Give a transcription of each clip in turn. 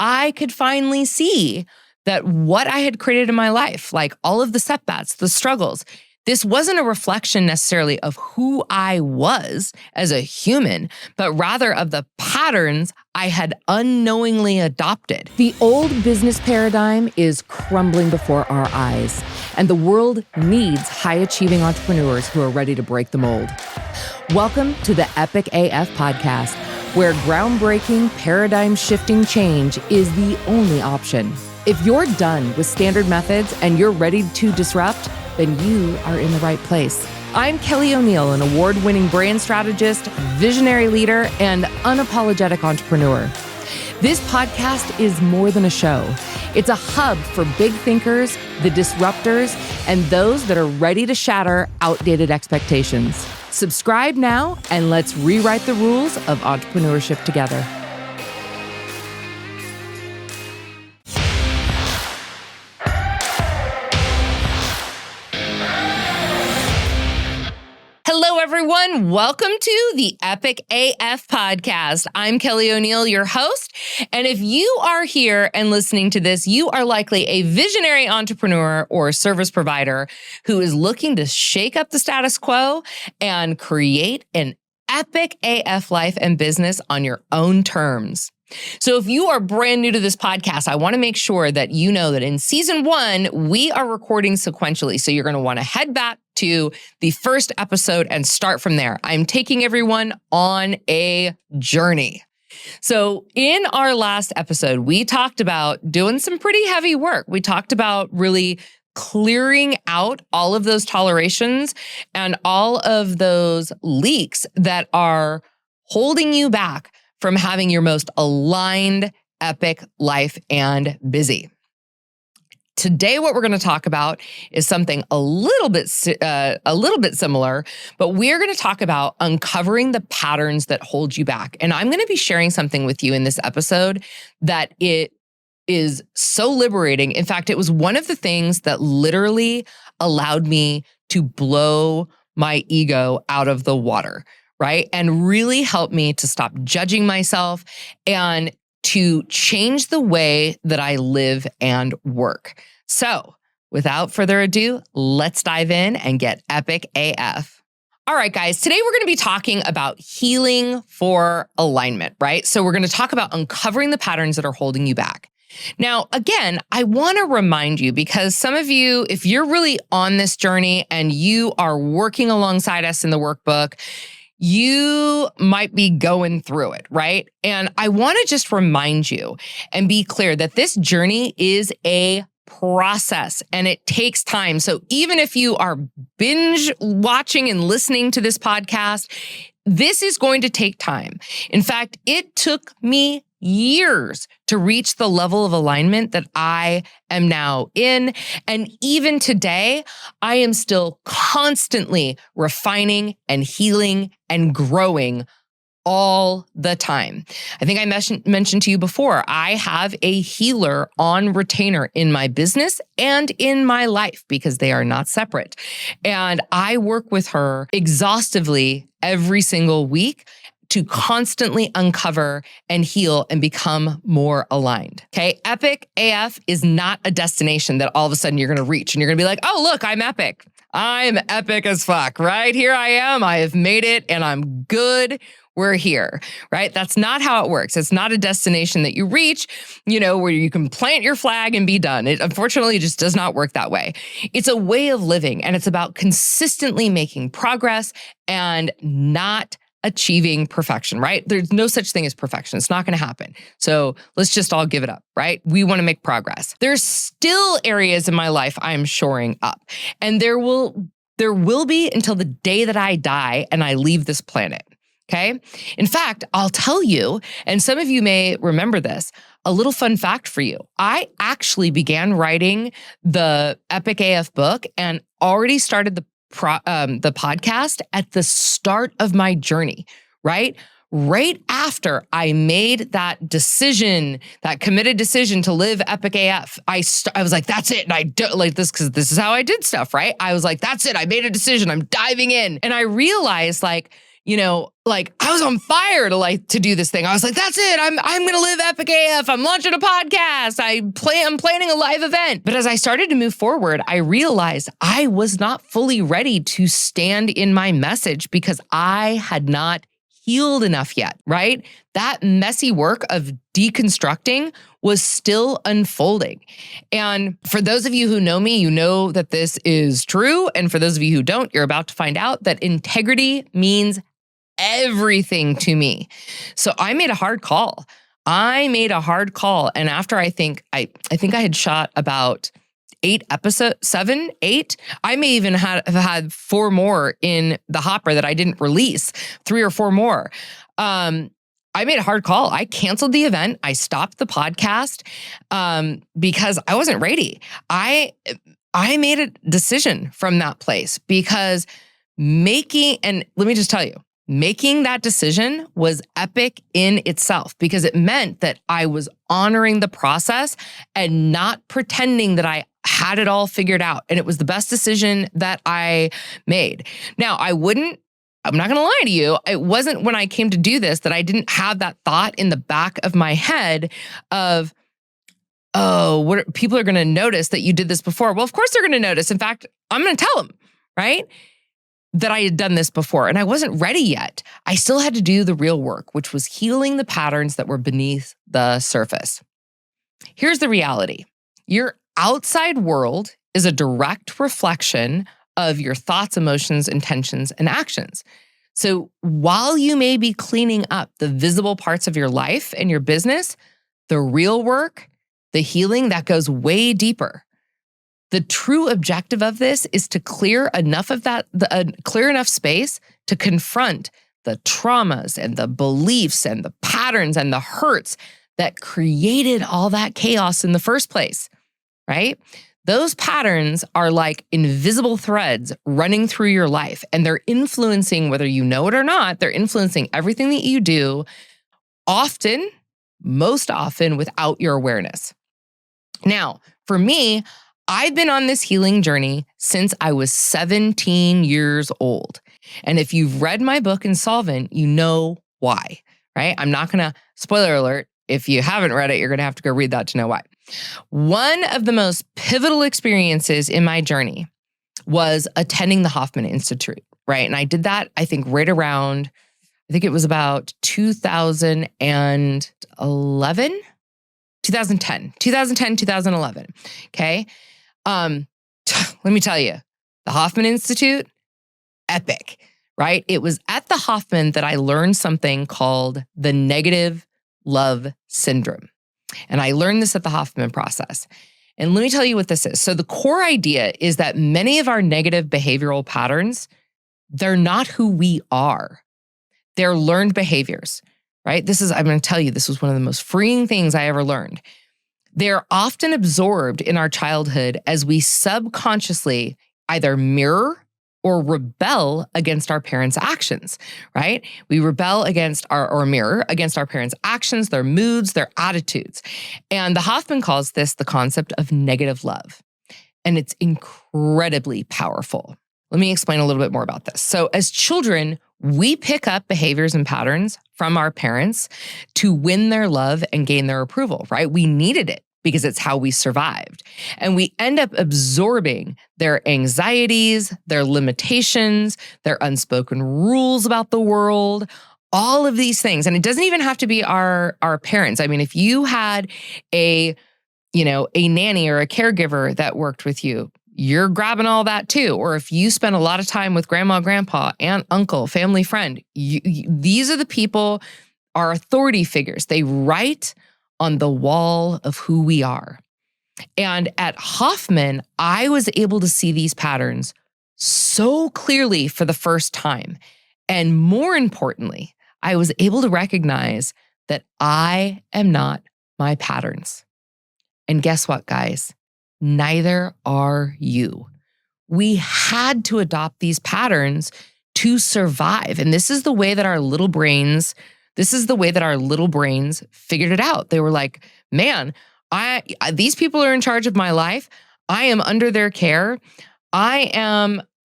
I could finally see that what I had created in my life, like all of the setbacks, the struggles, this wasn't a reflection necessarily of who I was as a human, but rather of the patterns I had unknowingly adopted. The old business paradigm is crumbling before our eyes, and the world needs high-achieving entrepreneurs who are ready to break the mold. Welcome to the Epic AF podcast, where groundbreaking, paradigm-shifting change is the only option. If you're done with standard methods and you're ready to disrupt, then you are in the right place. I'm Kelly O'Neill, an award-winning brand strategist, visionary leader, and unapologetic entrepreneur. This podcast is more than a show. It's a hub for big thinkers, the disruptors, and those that are ready to shatter outdated expectations. Subscribe now, and let's rewrite the rules of entrepreneurship together. Hello, everyone. Welcome to the Epic AF podcast. I'm Kelly O'Neill, your host. And if you are here and listening to this, you are likely a visionary entrepreneur or service provider who is looking to shake up the status quo and create an epic AF life and business on your own terms. So if you are brand new to this podcast, I want to make sure that you know that in season 1, we are recording sequentially. So you're going to want to head back to the first episode and start from there. I'm taking everyone on a journey. So in our last episode, we talked about doing some pretty heavy work. We talked about really clearing out all of those tolerations and all of those leaks that are holding you back from having your most aligned, epic life and busy. Today, what we're going to talk about is something a little bit similar, but we're going to talk about uncovering the patterns that hold you back. And I'm going to be sharing something with you in this episode that it is so liberating. In fact, it was one of the things that literally allowed me to blow my ego out of the water, right? And really helped me to stop judging myself and to change the way that I live and work. So without further ado, let's dive in and get epic AF. All right, guys, today we're going to be talking about healing for alignment, right? So we're going to talk about uncovering the patterns that are holding you back. Now, again, I want to remind you, because some of you, if you're really on this journey and you are working alongside us in the workbook, you might be going through it, right? And I want to just remind you and be clear that this journey is a process and it takes time. So even if you are binge watching and listening to this podcast, this is going to take time. In fact, it took me years to reach the level of alignment that I am now in. And even today, I am still constantly refining and healing and growing all the time. I think I mentioned to you before, I have a healer on retainer in my business and in my life because they are not separate. And I work with her exhaustively every single week to constantly uncover and heal and become more aligned. Okay. Epic AF is not a destination that all of a sudden you're going to reach and you're going to be like, oh, look, I'm epic. I'm epic as fuck, right? Here I am. I have made it and I'm good. We're here, right? That's not how it works. It's not a destination that you reach, where you can plant your flag and be done. It unfortunately just does not work that way. It's a way of living, and it's about consistently making progress and not achieving perfection, right? There's no such thing as perfection. It's not going to happen. So let's just all give it up, right? We want to make progress. There's still areas in my life I'm shoring up, and there will be until the day that I die and I leave this planet. Okay. In fact, I'll tell you, and some of you may remember this, a little fun fact for you. I actually began writing the Epic AF book and already started the podcast at the start of my journey, right? Right after I made that decision, that committed decision to live Epic AF, I was like, that's it. And I do like this because this is how I did stuff, right? I was like, that's it. I made a decision. I'm diving in. And I realized like I was on fire to do this thing. I was like, that's it. I'm going to live Epic AF. I'm launching a podcast. I'm planning a live event. But as I started to move forward, I realized I was not fully ready to stand in my message because I had not healed enough yet, right? That messy work of deconstructing was still unfolding. And for those of you who know me, you know that this is true. And for those of you who don't, you're about to find out that integrity means everything to me. So I made a hard call. And after I think I had shot about 8 episodes, 7, 8. I may even have had 4 more in the hopper that I didn't release, 3 or 4 more. I made a hard call. I canceled the event. I stopped the podcast because I wasn't ready. I made a decision from that place because and let me just tell you, making that decision was epic in itself because it meant that I was honoring the process and not pretending that I had it all figured out. And it was the best decision that I made. Now, I'm not going to lie to you. It wasn't when I came to do this that I didn't have that thought in the back of my head of, people are going to notice that you did this before. Well, of course they're going to notice. In fact, I'm going to tell them, right? That I had done this before and I wasn't ready yet. I still had to do the real work, which was healing the patterns that were beneath the surface. Here's the reality. Your outside world is a direct reflection of your thoughts, emotions, intentions, and actions. So while you may be cleaning up the visible parts of your life and your business, the real work, the healing, that goes way deeper. The true objective of this is to clear enough space to confront the traumas and the beliefs and the patterns and the hurts that created all that chaos in the first place, right? Those patterns are like invisible threads running through your life, and they're influencing, whether you know it or not, they're influencing everything that you do, most often without your awareness. Now, for me, I've been on this healing journey since I was 17 years old. And if you've read my book, Insolvent, you know why, right? I'm not going to, spoiler alert, if you haven't read it, you're going to have to go read that to know why. One of the most pivotal experiences in my journey was attending the Hoffman Institute, right? And I did that, I think, right around, I think it was about 2010, 2011. Okay. Let me tell you, the Hoffman Institute, epic, right? It was at the Hoffman that I learned something called the negative love syndrome. And I learned this at the Hoffman process. And let me tell you what this is. So the core idea is that many of our negative behavioral patterns, they're not who we are. They're learned behaviors, right? I'm going to tell you, this was one of the most freeing things I ever learned. They're often absorbed in our childhood as we subconsciously either mirror or rebel against our parents' actions, right? We rebel against or mirror against our parents' actions, their moods, their attitudes. And the Hoffman calls this the concept of negative love. And it's incredibly powerful. Let me explain a little bit more about this. So as children, we pick up behaviors and patterns from our parents to win their love and gain their approval, right? We needed it because it's how we survived. And we end up absorbing their anxieties, their limitations, their unspoken rules about the world, all of these things. And it doesn't even have to be our parents. I mean, if you had a nanny or a caregiver that worked with you, you're grabbing all that too. Or if you spend a lot of time with grandma, grandpa, aunt, uncle, family, friend, these are the people, our authority figures. They write on the wall of who we are. And at Hoffman, I was able to see these patterns so clearly for the first time. And more importantly, I was able to recognize that I am not my patterns. And guess what, guys? Neither are you. We had to adopt these patterns to survive. And this is the way that our little brains figured it out. They were like, man, these people are in charge of my life. I am under their care. I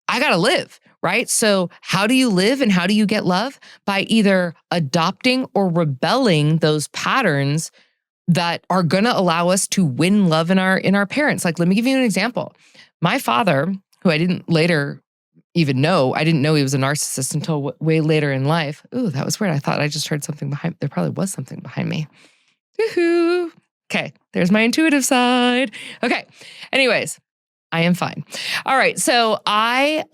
gotta live, right? So how do you live and how do you get love? By either adopting or rebelling those patterns that are going to allow us to win love in our parents. Like, let me give you an example. My father, who I didn't later even know, I didn't know he was a narcissist until way later in life. Ooh, that was weird. I thought I just heard something behind. There probably was something behind me. Woohoo. Okay, there's my intuitive side. Okay. Anyways, I am fine. All right. So I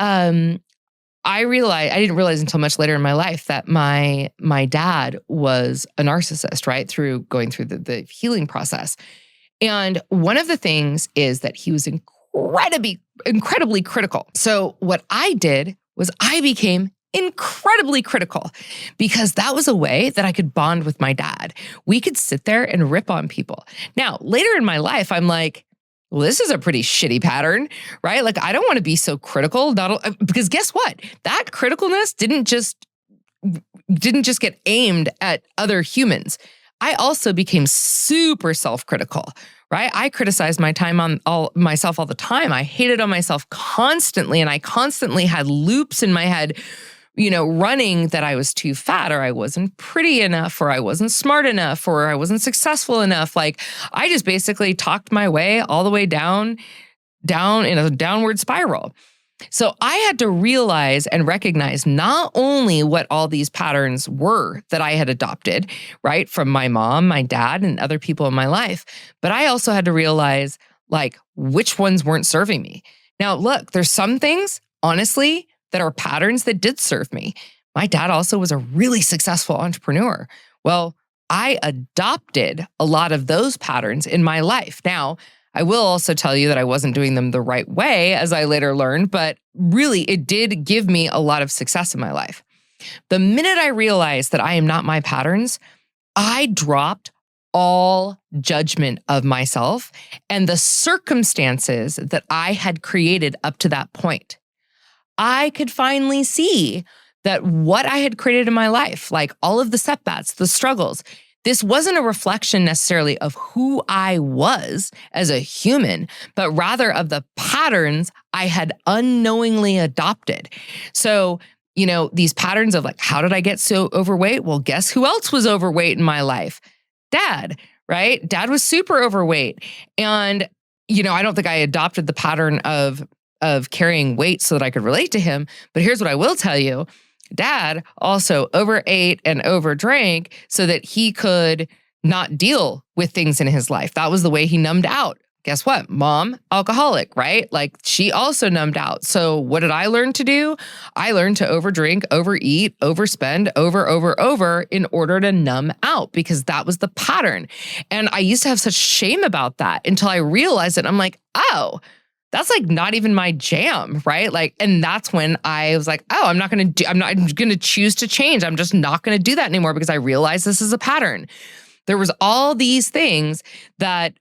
didn't realize until much later in my life that my dad was a narcissist, right? Through going through the healing process. And one of the things is that he was incredibly critical. So what I did was I became incredibly critical because that was a way that I could bond with my dad. We could sit there and rip on people. Now, later in my life, I'm like, well, this is a pretty shitty pattern, right? Like, I don't want to be so critical, because guess what? That criticalness didn't just get aimed at other humans. I also became super self-critical, right? I criticized myself all the time. I hated on myself constantly, and I constantly had loops in my head, running that I was too fat, or I wasn't pretty enough, or I wasn't smart enough, or I wasn't successful enough. Like, I just basically talked my way all the way down in a downward spiral. So I had to realize and recognize not only what all these patterns were that I had adopted, right, from my mom, my dad, and other people in my life, but I also had to realize, like, which ones weren't serving me. Now, look, there's some things, honestly, that are patterns that did serve me. My dad also was a really successful entrepreneur. Well, I adopted a lot of those patterns in my life. Now, I will also tell you that I wasn't doing them the right way, as I later learned, but really it did give me a lot of success in my life. The minute I realized that I am not my patterns, I dropped all judgment of myself and the circumstances that I had created up to that point. I could finally see that what I had created in my life, like all of the setbacks, the struggles, this wasn't a reflection necessarily of who I was as a human, but rather of the patterns I had unknowingly adopted. So, these patterns of like, how did I get so overweight? Well, guess who else was overweight in my life? Dad, right? Dad was super overweight. And, I don't think I adopted the pattern of carrying weight so that I could relate to him. But here's what I will tell you. Dad also overate and overdrank so that he could not deal with things in his life. That was the way he numbed out. Guess what? Mom, alcoholic, right? Like, she also numbed out. So what did I learn to do? I learned to overdrink, overeat, overspend, over in order to numb out, because that was the pattern. And I used to have such shame about that until I realized it. I'm like, oh, that's like not even my jam, right? Like, and that's when I was like, oh, I'm not going to choose to change. I'm just not going to do that anymore, because I realized this is a pattern. There was all these things that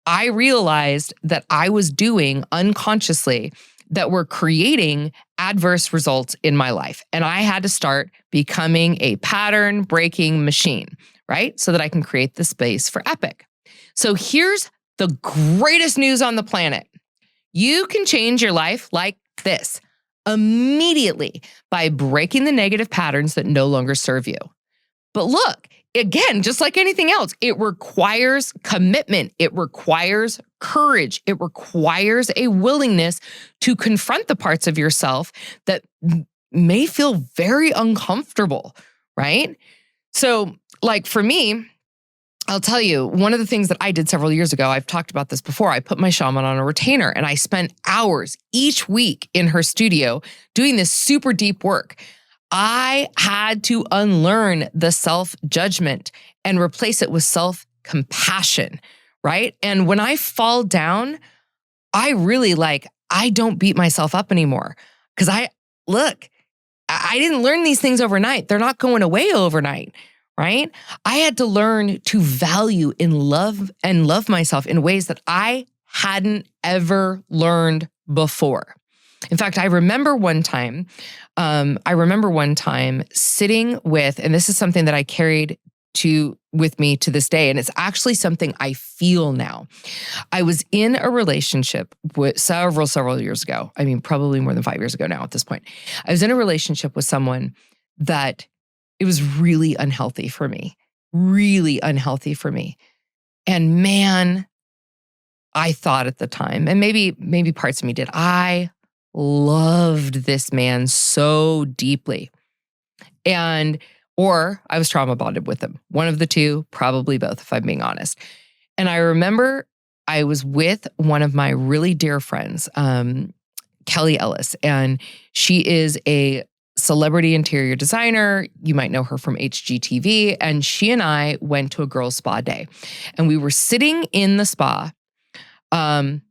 I realized that I was doing unconsciously that were creating adverse results in my life. And I had to start becoming a pattern breaking machine, right? So that I can create the space for epic. So here's the greatest news on the planet. You can change your life like this immediately by breaking the negative patterns that no longer serve you. But look, again, just like anything else, it requires commitment. It requires courage. It requires a willingness to confront the parts of yourself that may feel very uncomfortable, right? So, like, for me, I'll tell you, one of the things that I did several years ago, I've talked about this before, I put my shaman on a retainer and I spent hours each week in her studio doing this super deep work. I had to unlearn the self-judgment and replace it with self-compassion, right? And when I fall down, I really I don't beat myself up anymore, because I didn't learn these things overnight. They're not going away overnight. Right? I had to learn to value and love myself in ways that I hadn't ever learned before. In fact, I remember one time sitting with, and this is something that I carried to with me to this day. And it's actually something I feel now. I was in a relationship with several years ago. I mean, probably more than 5 years ago now at this point. I was in a relationship with someone that it was really unhealthy for me, really unhealthy for me. And man, I thought at the time, and maybe parts of me did, I loved this man so deeply. Or I was trauma bonded with him. One of the two, probably both, if I'm being honest. And I remember I was with one of my really dear friends, Kelly Ellis, and she is a celebrity interior designer. You might know her from HGTV. And she and I went to a girls' spa day. And we were sitting in the spa. And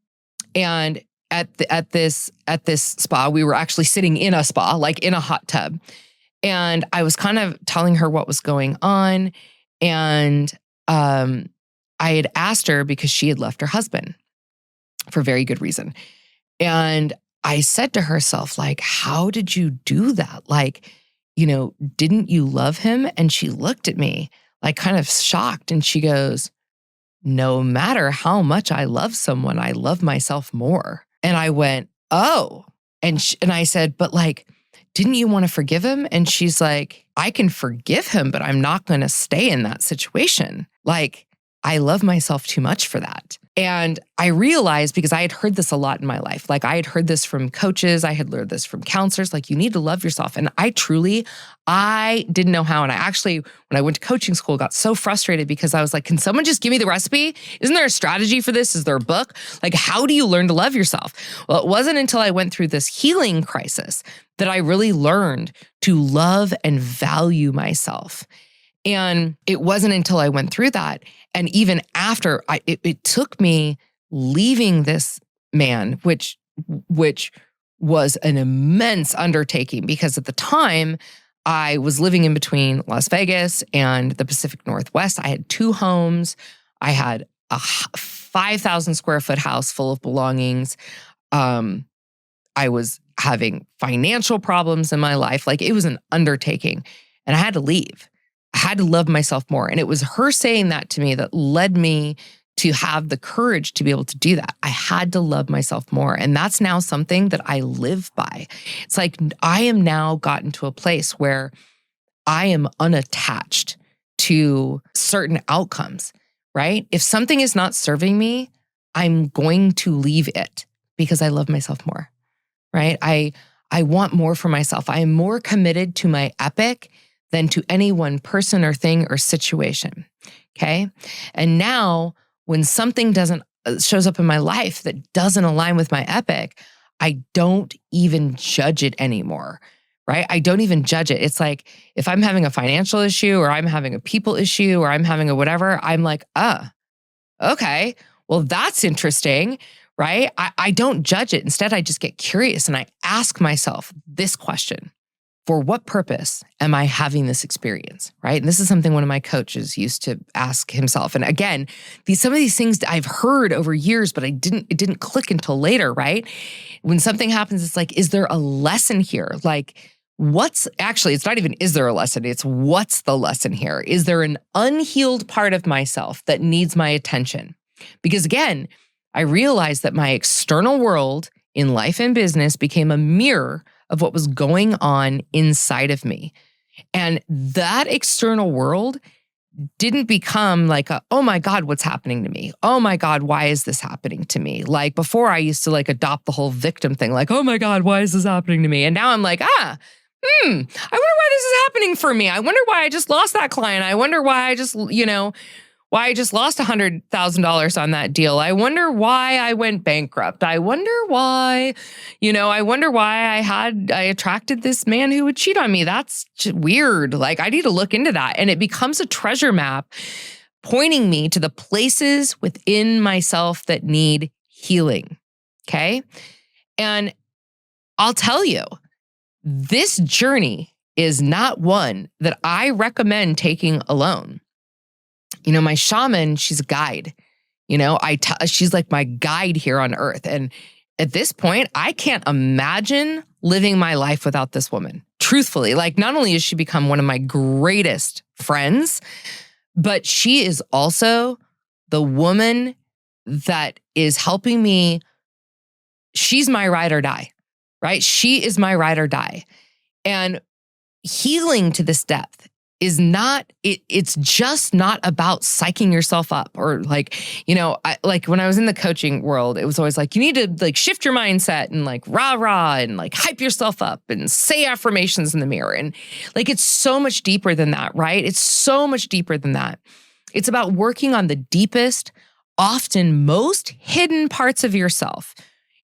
at this spa, we were actually sitting in a spa, like in a hot tub. And I was kind of telling her what was going on. And I had asked her because she had left her husband for very good reason. And I said to herself, like, how did you do that? Like, didn't you love him? And she looked at me like kind of shocked. And she goes, no matter how much I love someone, I love myself more. And I went, oh. And I said, but like, didn't you want to forgive him? And she's like, I can forgive him, but I'm not going to stay in that situation. Like, I love myself too much for that. And I realized, because I had heard this a lot in my life, like I had heard this from coaches, I had learned this from counselors, like you need to love yourself. And I didn't know how. And I actually, when I went to coaching school, got so frustrated because I was like, can someone just give me the recipe? Isn't there a strategy for this? Is there a book? Like, how do you learn to love yourself? Well, it wasn't until I went through this healing crisis that I really learned to love and value myself. And it wasn't until I went through that, and even after, it took me leaving this man, which was an immense undertaking, because at the time I was living in between Las Vegas and the Pacific Northwest. I had 2 homes. I had a 5,000 square foot house full of belongings. I was having financial problems in my life. Like, it was an undertaking, and I had to leave. I had to love myself more. And it was her saying that to me that led me to have the courage to be able to do that. I had to love myself more. And that's now something that I live by. It's like I am now gotten to a place where I am unattached to certain outcomes, right? If something is not serving me, I'm going to leave it because I love myself more, right? I want more for myself. I am more committed to my epic than to any one person or thing or situation, okay? And now when something shows up in my life that doesn't align with my epic, I don't even judge it anymore, right? I don't even judge it. It's like, if I'm having a financial issue or I'm having a people issue or I'm having a whatever, I'm like, okay, well, that's interesting, right? I don't judge it. Instead, I just get curious and I ask myself this question: for what purpose am I having this experience, right? And this is something one of my coaches used to ask himself. And again, some of these things that I've heard over years, but it didn't click until later, right? When something happens, it's like, is there a lesson here? Like, it's not even, is there a lesson? It's what's the lesson here? Is there an unhealed part of myself that needs my attention? Because again, I realized that my external world in life and business became a mirror of what was going on inside of me. And that external world didn't become like oh my God, what's happening to me? Oh my God, why is this happening to me? Like before, I used to like adopt the whole victim thing, like, oh my God, why is this happening to me? And now I'm like, I wonder why this is happening for me. I wonder why I just lost that client. I wonder why I just, why I just lost $100,000 on that deal. I wonder why I went bankrupt. I wonder why, I attracted this man who would cheat on me. That's weird. Like, I need to look into that. And it becomes a treasure map pointing me to the places within myself that need healing. Okay. And I'll tell you, this journey is not one that I recommend taking alone. My shaman, she's a guide. She's like my guide here on earth. And at this point, I can't imagine living my life without this woman. Truthfully, like, not only has she become one of my greatest friends, But she is also the woman that is helping me. She's my ride or die, right? She is my ride or die. And healing to this depth is not, it's just not about psyching yourself up or like, like when I was in the coaching world, it was always like, you need to like shift your mindset and like rah, rah, and like hype yourself up and say affirmations in the mirror. And like, it's so much deeper than that, right? It's so much deeper than that. It's about working on the deepest, often most hidden parts of yourself.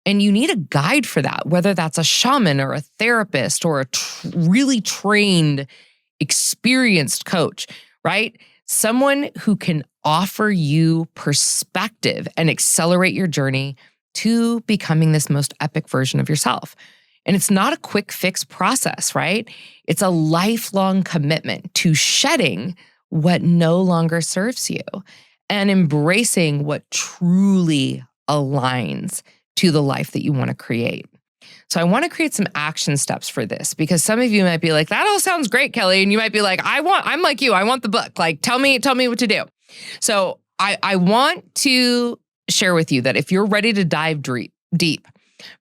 And you need a guide for that, whether that's a shaman or a therapist or a really trained, experienced coach, right? Someone who can offer you perspective and accelerate your journey to becoming this most epic version of yourself. And it's not a quick fix process, right? It's a lifelong commitment to shedding what no longer serves you and embracing what truly aligns to the life that you want to create. So I want to create some action steps for this because some of you might be like, that all sounds great, Kelly. And you might be like, I'm like you, I want the book. Like, tell me what to do. So I want to share with you that if you're ready to dive deep,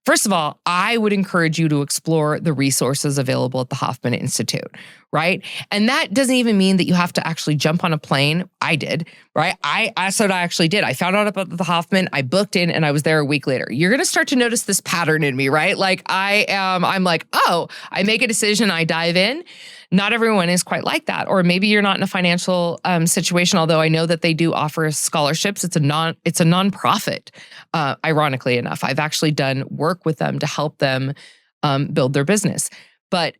first of all, I would encourage you to explore the resources available at the Hoffman Institute, right? And that doesn't even mean that you have to actually jump on a plane. I did, right? That's what I actually did. I found out about the Hoffman, I booked in, and I was there a week later. You're going to start to notice this pattern in me, right? Like I'm like, oh, I make a decision, I dive in. Not everyone is quite like that. Or maybe you're not in a financial situation, although I know that they do offer scholarships. It's a nonprofit, ironically enough. I've actually done work with them to help them build their business. But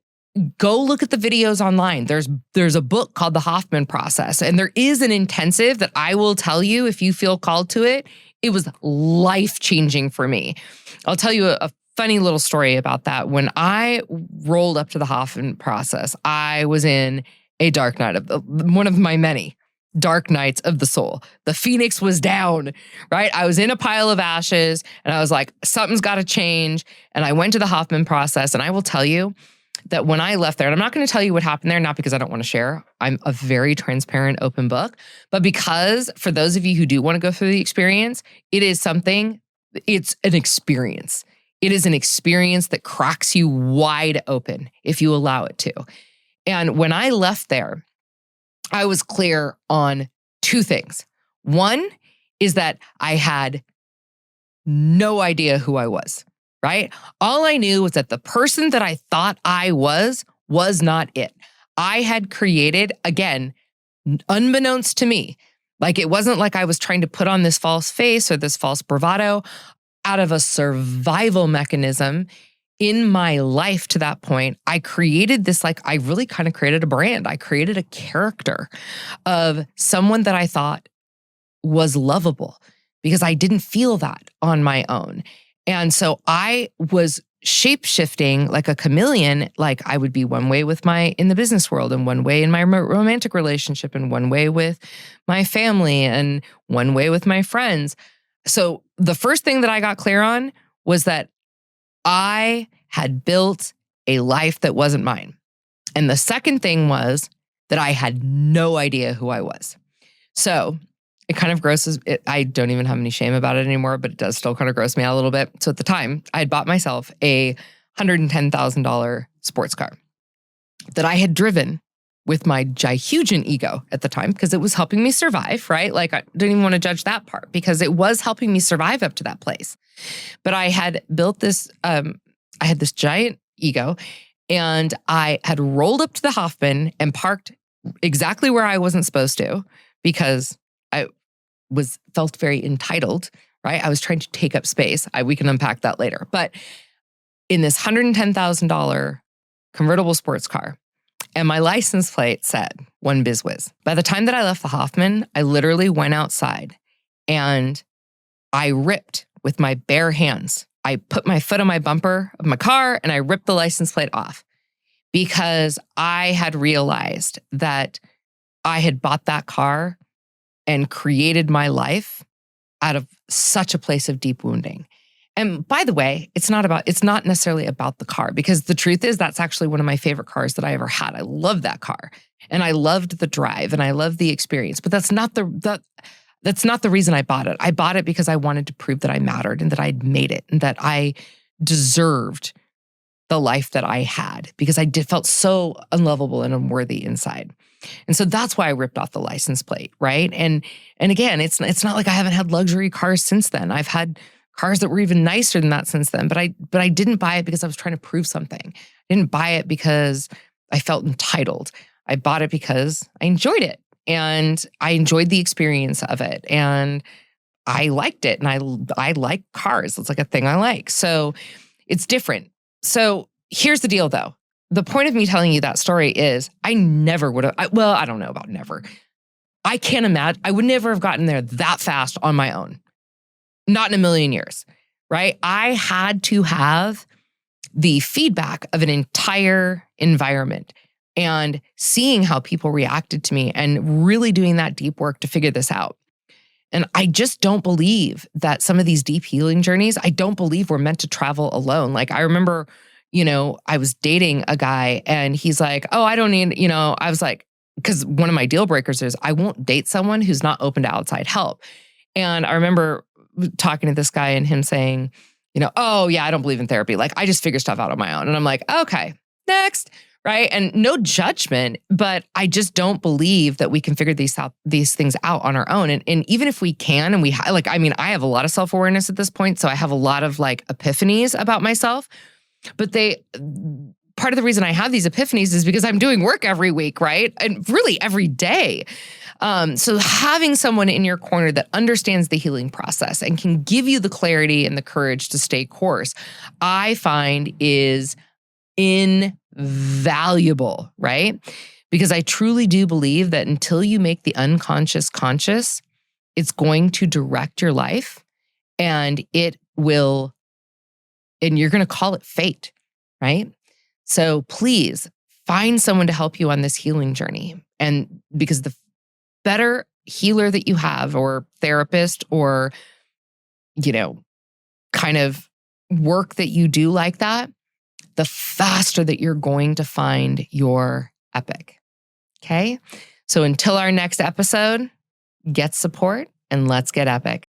go look at the videos online. There's a book called The Hoffman Process, and there is an intensive that I will tell you, if you feel called to it, it was life-changing for me. I'll tell you a funny little story about that. When I rolled up to the Hoffman Process, I was in a dark night one of my many dark nights of the soul. The phoenix was down, right? I was in a pile of ashes and I was like, something's got to change. And I went to the Hoffman Process, and I will tell you that when I left there, and I'm not going to tell you what happened there, not because I don't want to share. I'm a very transparent, open book, but because for those of you who do want to go through the experience, it's an experience. It is an experience that cracks you wide open if you allow it to. And when I left there, I was clear on two things. One is that I had no idea who I was, right? All I knew was that the person that I thought I was not it. I had created, again, unbeknownst to me, like it wasn't like I was trying to put on this false face or this false bravado. Out of a survival mechanism in my life to that point, I created this, I really kind of created a brand. I created a character of someone that I thought was lovable because I didn't feel that on my own. And so I was shape-shifting like a chameleon. Like I would be one way in the business world, and one way in my romantic relationship, and one way with my family, and one way with my friends. So the first thing that I got clear on was that I had built a life that wasn't mine. And the second thing was that I had no idea who I was. So it kind of grosses, I don't even have any shame about it anymore, but it does still kind of gross me out a little bit. So at the time, I had bought myself a $110,000 sports car that I had driven with my huge ego at the time because it was helping me survive, right? Like I didn't even want to judge that part because it was helping me survive up to that place. But I had built this, I had this giant ego, and I had rolled up to the Hoffman and parked exactly where I wasn't supposed to because I felt very entitled, right? I was trying to take up space. We can unpack that later. But in this $110,000 convertible sports car, and my license plate said one BizWiz. By the time that I left the Hoffman, I literally went outside and I ripped with my bare hands. I put my foot on my bumper of my car and I ripped the license plate off because I had realized that I had bought that car and created my life out of such a place of deep wounding. And by the way, it's not necessarily about the car, because the truth is that's actually one of my favorite cars that I ever had. I love that car. And I loved the drive and I loved the experience, but that's not the reason I bought it. I bought it because I wanted to prove that I mattered and that I'd made it and that I deserved the life that I had, because I felt so unlovable and unworthy inside. And so that's why I ripped off the license plate, right? And again, it's not like I haven't had luxury cars since then. I've had cars that were even nicer than that since then, but I didn't buy it because I was trying to prove something. I didn't buy it because I felt entitled. I bought it because I enjoyed it and I enjoyed the experience of it and I liked it, and I like cars. It's like a thing I like. So it's different. So here's the deal though. The point of me telling you that story is I never would have, I don't know about never. I can't imagine, I would never have gotten there that fast on my own. Not in a million years, right? I had to have the feedback of an entire environment and seeing how people reacted to me and really doing that deep work to figure this out. And I just don't believe that some of these deep healing journeys, I don't believe we're meant to travel alone. Like I remember, I was dating a guy and he's like, oh, I don't need, I was like, because one of my deal breakers is I won't date someone who's not open to outside help. And I remember talking to this guy and him saying, oh yeah, I don't believe in therapy. Like I just figure stuff out on my own. And I'm like, okay, next. Right. And no judgment, but I just don't believe that we can figure these things out on our own. And even if we can, and I have a lot of self-awareness at this point. So I have a lot of epiphanies about myself, but part of the reason I have these epiphanies is because I'm doing work every week, right? And really every day. So having someone in your corner that understands the healing process and can give you the clarity and the courage to stay course, I find is invaluable, right? Because I truly do believe that until you make the unconscious conscious, it's going to direct your life and you're going to call it fate, right? So please find someone to help you on this healing journey. And because the better healer that you have, or therapist, or, kind of work that you do like that, the faster that you're going to find your epic. Okay? So until our next episode, get support and let's get epic.